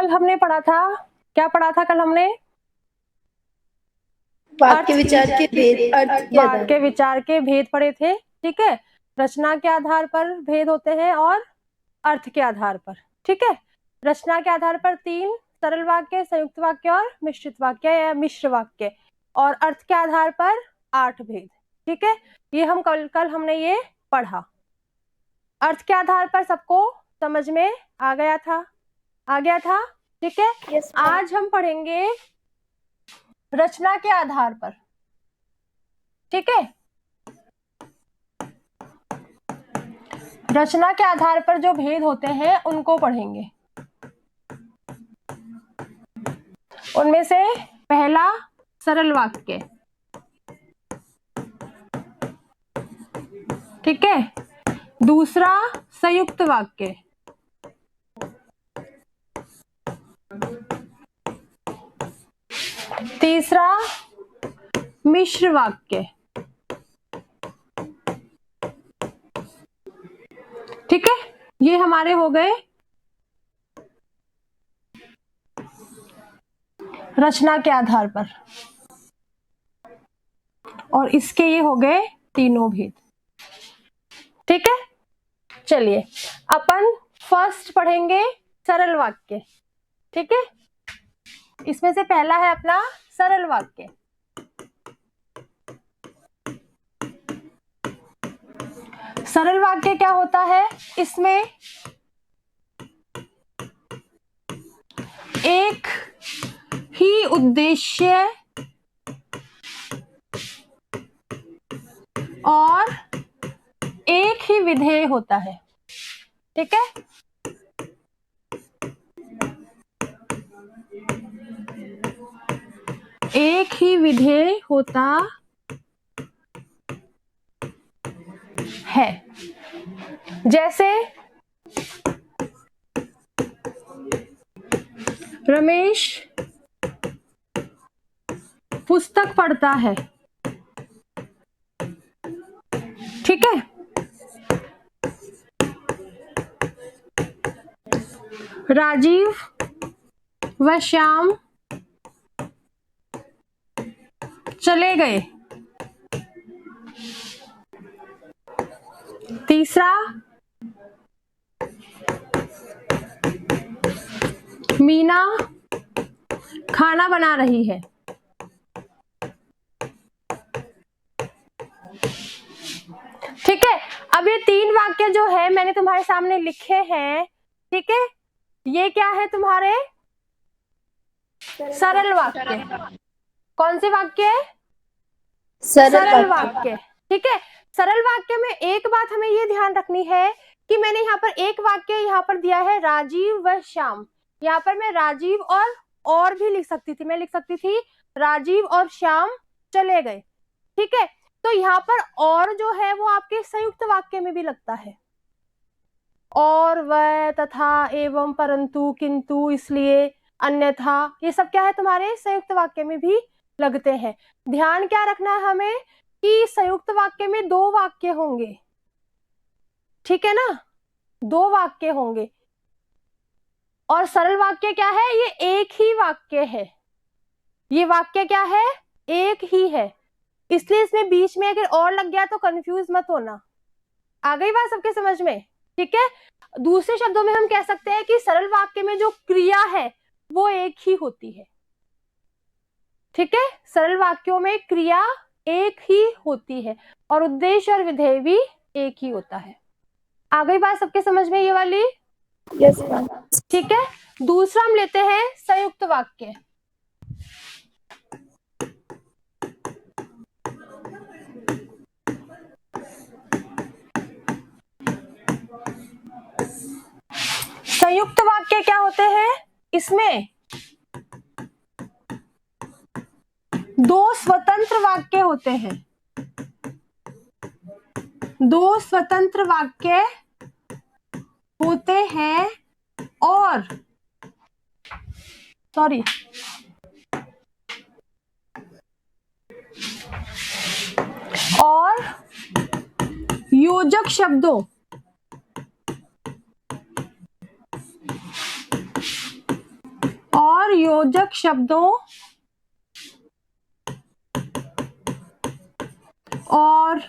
कल हमने पढ़ा था, क्या पढ़ा था कल हमने? वाक्य विचार के भेद, अर्थ के आधार। वाक्य विचार के भेद पढ़े थे। ठीक है, रचना के आधार पर भेद होते हैं और अर्थ के आधार पर। ठीक है, रचना के आधार पर 3, सरल वाक्य, संयुक्त वाक्य और मिश्रित वाक्य या मिश्र वाक्य, और अर्थ के आधार पर 8 भेद। ठीक है, ये हम कल हमने ये पढ़ा। अर्थ के आधार पर सबको समझ में आ गया था? ठीक है, yes, आज हम पढ़ेंगे रचना के आधार पर। ठीक है, रचना के आधार पर जो भेद होते हैं उनको पढ़ेंगे। उनमें से पहला सरल वाक्य, ठीक है, दूसरा संयुक्त वाक्य, तीसरा मिश्र वाक्य। ठीक है, ये हमारे हो गए रचना के आधार पर, और इसके ये हो गए तीनों भेद। ठीक है, चलिए अपन फर्स्ट पढ़ेंगे सरल वाक्य। ठीक है, इसमें से पहला है अपना सरल वाक्य। सरल वाक्य क्या होता है? इसमें एक ही उद्देश्य और एक ही विधेय होता है। ठीक है, एक ही विधेय होता है। जैसे रमेश पुस्तक पढ़ता है। ठीक है, राजीव व श्याम चले गए। तीसरा, मीना खाना बना रही है। ठीक है, अब ये 3 वाक्य जो है मैंने तुम्हारे सामने लिखे हैं। ठीक है, ये क्या है तुम्हारे? सरल वाक्य। कौन से वाक्य? सरल वाक्य। ठीक है, सरल वाक्य में एक बात हमें ये ध्यान रखनी है कि मैंने यहाँ पर एक वाक्य यहाँ पर दिया है राजीव व श्याम। यहाँ पर मैं राजीव और भी लिख सकती थी, मैं लिख सकती थी राजीव और श्याम चले गए। ठीक है, तो यहाँ पर और जो है वो आपके संयुक्त वाक्य में भी लगता है। और, वह, तथा, एवं, परंतु, किंतु, इसलिए, अन्यथा, ये सब क्या है तुम्हारे संयुक्त वाक्य में भी लगते हैं। ध्यान क्या रखना है हमें कि संयुक्त वाक्य में 2 वाक्य होंगे। ठीक है ना, 2 वाक्य होंगे, और सरल वाक्य क्या है? ये एक ही वाक्य है। ये वाक्य क्या है? एक ही है। इसलिए इसमें बीच में अगर और लग गया तो कंफ्यूज मत होना। आ गई बात सबके समझ में? ठीक है, दूसरे शब्दों में हम कह सकते हैं कि सरल वाक्य में जो क्रिया है वो एक ही होती है। ठीक है, सरल वाक्यों में क्रिया एक ही होती है और उद्देश्य और विधेय भी एक ही होता है। आ गई बात सबके समझ में ये वाली? Yes ma'am. ठीक है, दूसरा हम लेते हैं संयुक्त वाक्य। संयुक्त वाक्य क्या होते हैं? इसमें 2 स्वतंत्र वाक्य होते हैं। 2 स्वतंत्र वाक्य होते हैं और योजक शब्दों और योजक शब्दों और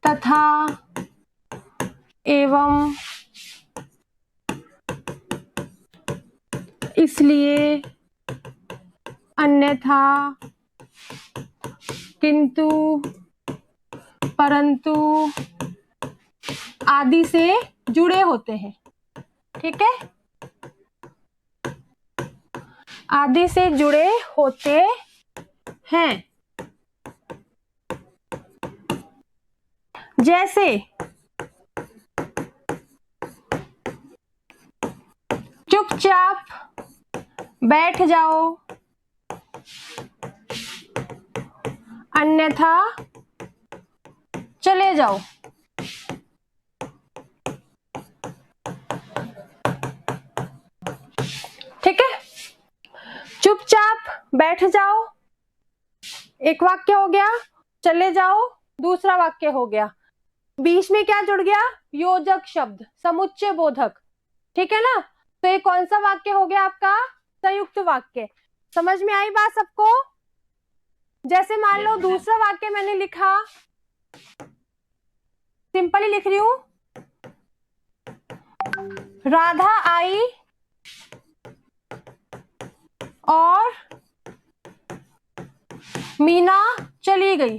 तथा एवं इसलिए अन्यथा किंतु परंतु आदि से जुड़े होते हैं। ठीक है, आदि से जुड़े होते हैं। जैसे चुपचाप बैठ जाओ, अन्यथा चले जाओ। ठीक है, चुपचाप बैठ जाओ एक वाक्य हो गया, चले जाओ दूसरा वाक्य हो गया। बीच में क्या जुड़ गया? योजक शब्द, समुच्चय बोधक। ठीक है ना, तो ये कौन सा वाक्य हो गया आपका? संयुक्त वाक्य। समझ में आई बात सबको? जैसे मान लो दूसरा वाक्य मैंने लिखा, सिंपली लिख रही हूं, राधा आई और मीना चली गई।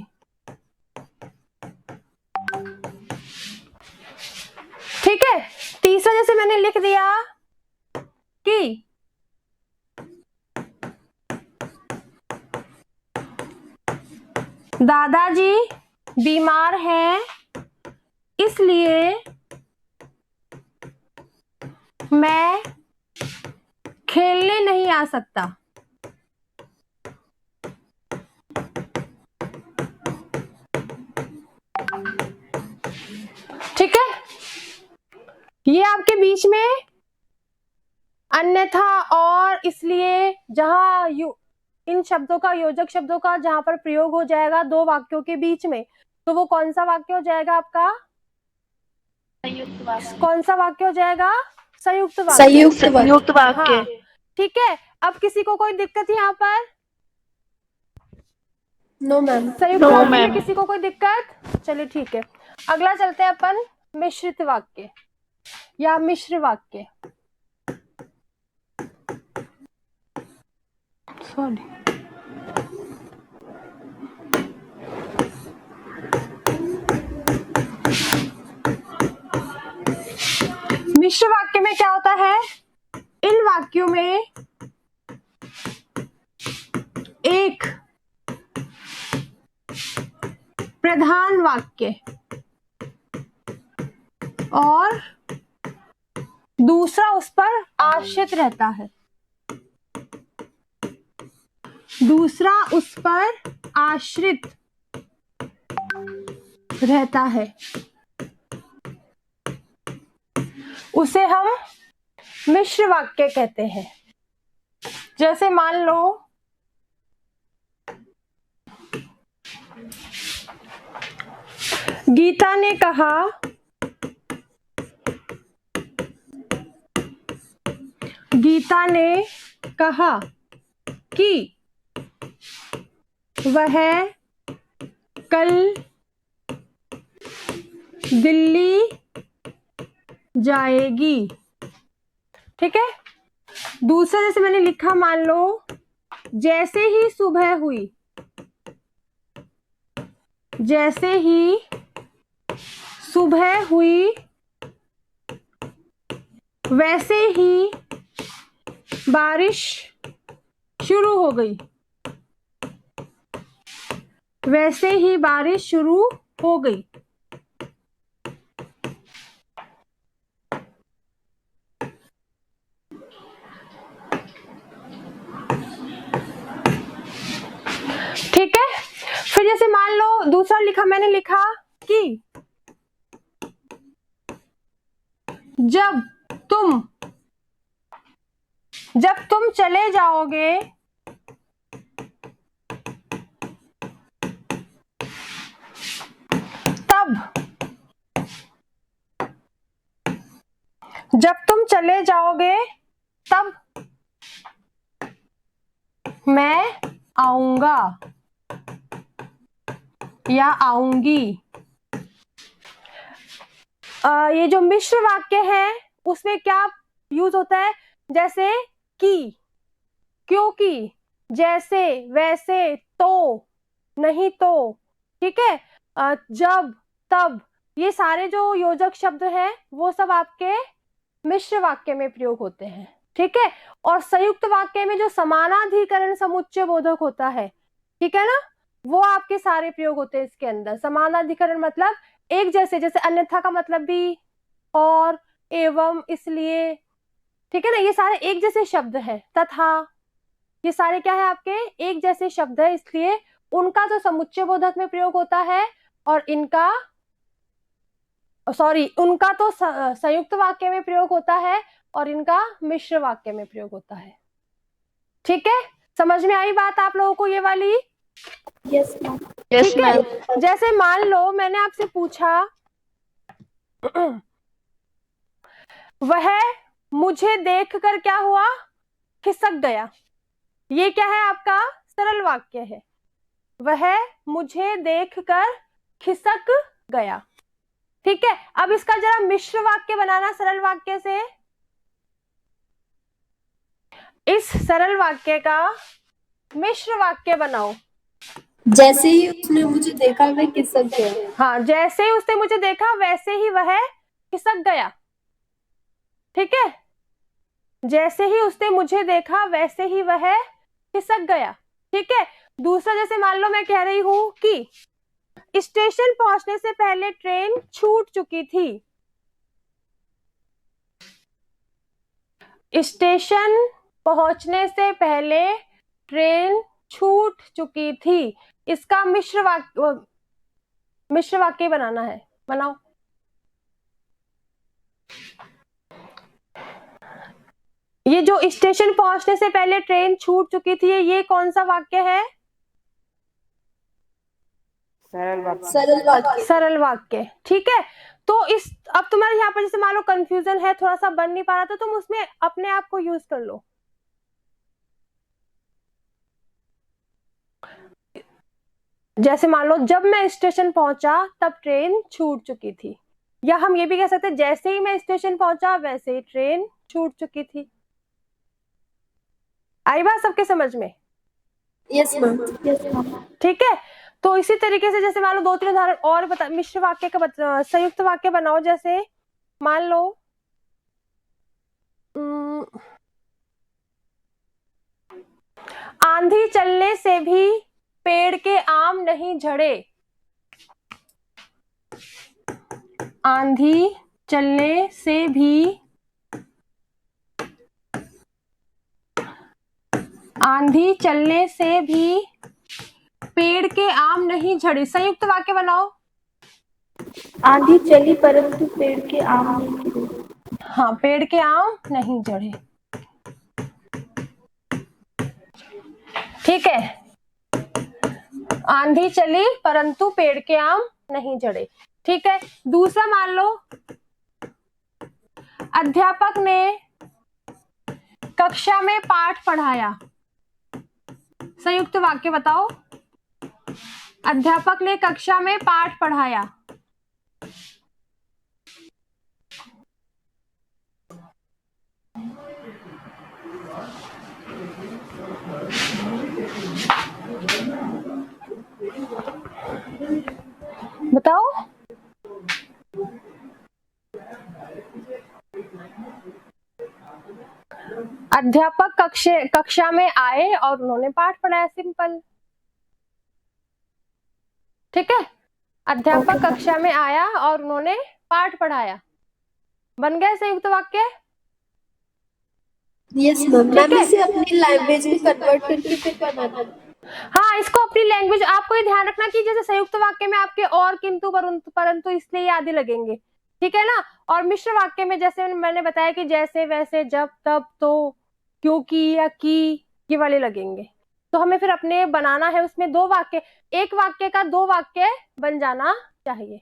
ठीक है, तीसरा जैसे मैंने लिख दिया कि दादाजी बीमार हैं, इसलिए मैं खेलने नहीं आ सकता। ठीक है, ये आपके बीच में अन्यथा और इसलिए, जहां इन शब्दों का, योजक शब्दों का जहां पर प्रयोग हो जाएगा दो वाक्यों के बीच में, तो वो कौन सा वाक्य हो जाएगा आपका? संयुक्त वाक्य। कौन सा वाक्य हो जाएगा? संयुक्त वाक्य। संयुक्त वाक्य। हाँ, ठीक है। अब किसी को कोई दिक्कत यहाँ पर? No ma'am. संयुक्त वाक्य में किसी को कोई दिक्कत? चलिए ठीक है, अगला चलते हैं अपन मिश्रित वाक्य या मिश्र वाक्य। सॉरी, मिश्र वाक्य में क्या होता है? इन वाक्यों में एक प्रधान वाक्य और दूसरा उस पर आश्रित रहता है। दूसरा उस पर आश्रित रहता है, उसे हम मिश्र वाक्य कहते हैं। जैसे मान लो गीता ने कहा, गीता ने कहा कि वह कल दिल्ली जाएगी। ठीक है, दूसरा जैसे मैंने लिखा, मान लो जैसे ही सुबह हुई, जैसे ही सुबह हुई वैसे ही बारिश शुरू हो गई। वैसे ही बारिश शुरू हो गई। ठीक है, फिर जैसे मान लो दूसरा लिखा, मैंने लिखा कि जब तुम चले जाओगे तब, जब तुम चले जाओगे तब मैं आऊंगा या आऊंगी। ये जो मिश्र वाक्य है उसमें क्या यूज होता है, जैसे कि, क्योंकि, जैसे, वैसे, तो, नहीं तो, ठीक है, जब, तब, ये सारे जो योजक शब्द हैं वो सब आपके मिश्र वाक्य में प्रयोग होते हैं, ठीक है। और संयुक्त वाक्य में जो समानाधिकरण समुच्चय बोधक होता है, ठीक है ना, वो आपके सारे प्रयोग होते हैं इसके अंदर। समानाधिकरण मतलब एक जैसे, जैसे अन्यथा का मतलब भी, और, एवं, इसलिए, ठीक है ना, ये सारे एक जैसे शब्द हैं। तथा, ये सारे क्या है आपके एक जैसे शब्द है, इसलिए उनका जो समुच्चय बोधक में प्रयोग होता है और इनका उनका तो संयुक्त वाक्य में प्रयोग होता है और इनका मिश्र वाक्य में प्रयोग होता है। ठीक है, समझ में आई बात आप लोगों को ये वाली? Yes ma'am. ठीक है, जैसे मान लो मैंने आपसे पूछा वह मुझे देखकर क्या हुआ, खिसक गया। ये क्या है आपका सरल वाक्य है, वह मुझे देखकर खिसक गया। ठीक है, अब इसका जरा मिश्र वाक्य बनाना सरल वाक्य से। इस सरल वाक्य का मिश्र वाक्य बनाओ। जैसे ही उसने मुझे देखा वह खिसक गया। हाँ, जैसे ही उसने मुझे देखा वैसे ही वह खिसक गया। ठीक है, जैसे ही उसने मुझे देखा वैसे ही वह खिसक गया। ठीक है, दूसरा जैसे मान लो मैं कह रही हूं कि स्टेशन पहुंचने से पहले ट्रेन छूट चुकी थी। स्टेशन पहुंचने से पहले ट्रेन छूट चुकी थी। इसका मिश्र वाक्य बनाना है, बनाओ। ये जो स्टेशन पहुंचने से पहले ट्रेन छूट चुकी थी, ये कौन सा वाक्य है? सरल वाक्य। सरल वाक्य। ठीक है, तो इस अब तुम्हारे यहाँ पर जैसे मान लो कंफ्यूजन है, थोड़ा सा बन नहीं पा रहा, तो तुम उसमें अपने आप को यूज कर लो। जैसे मान लो जब मैं स्टेशन पहुंचा तब ट्रेन छूट चुकी थी, या हम ये भी कह सकते हैं जैसे ही मैं स्टेशन पहुंचा वैसे ही ट्रेन छूट चुकी थी। आई बात सबके समझ में? Yes ma'am. ठीक है, तो इसी तरीके से जैसे मान लो 2-3 उदाहरण और बता, मिश्र वाक्य का संयुक्त वाक्य बनाओ। जैसे मान लो आंधी चलने से भी पेड़ के आम नहीं झड़े। आंधी चलने से भी पेड़ के आम नहीं झड़े। संयुक्त वाक्य बनाओ। आंधी चली परंतु पेड़ के आम नहीं गिरे। हाँ, पेड़ के आम नहीं झड़े। ठीक है, आंधी चली परंतु पेड़ के आम नहीं झड़े। ठीक है, दूसरा मान लो अध्यापक ने कक्षा में पाठ पढ़ाया। संयुक्त वाक्य बताओ। अध्यापक ने कक्षा में पाठ पढ़ाया। बताओ। अध्यापक कक्षा में आए और उन्होंने पाठ पढ़ाया, सिंपल। ठीक है, अध्यापक कक्षा में आया और उन्होंने पाठ पढ़ाया, बन गया संयुक्त वाक्य। Yes ma'am. मैम इसे अपनी लैंग्वेज में कन्वर्ट करके फिर बनाना। हाँ, इसको अपनी लैंग्वेज, आपको ये ध्यान रखना कि जैसे संयुक्त वाक्य में आपके और, किंतु, परंतु इसलिए आदि लगेंगे। ठीक है ना, और मिश्र वाक्य में जैसे मैंने बताया कि जैसे, वैसे, जब, तब, तो, क्योंकि या कि, ये वाले लगेंगे। तो हमें फिर अपने बनाना है उसमें 2 वाक्य, एक वाक्य का 2 वाक्य बन जाना चाहिए।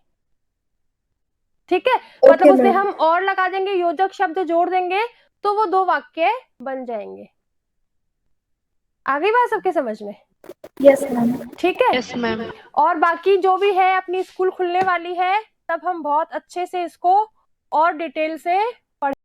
ठीक है, मतलब उसमें हम और लगा देंगे, योजक शब्द जोड़ देंगे तो वो 2 वाक्य बन जाएंगे। आ गई बात सबके समझ में? Yes ma'am. ठीक है। Yes ma'am. और बाकी जो भी है, अपनी स्कूल खुलने वाली है, तब हम बहुत अच्छे से इसको और डिटेल से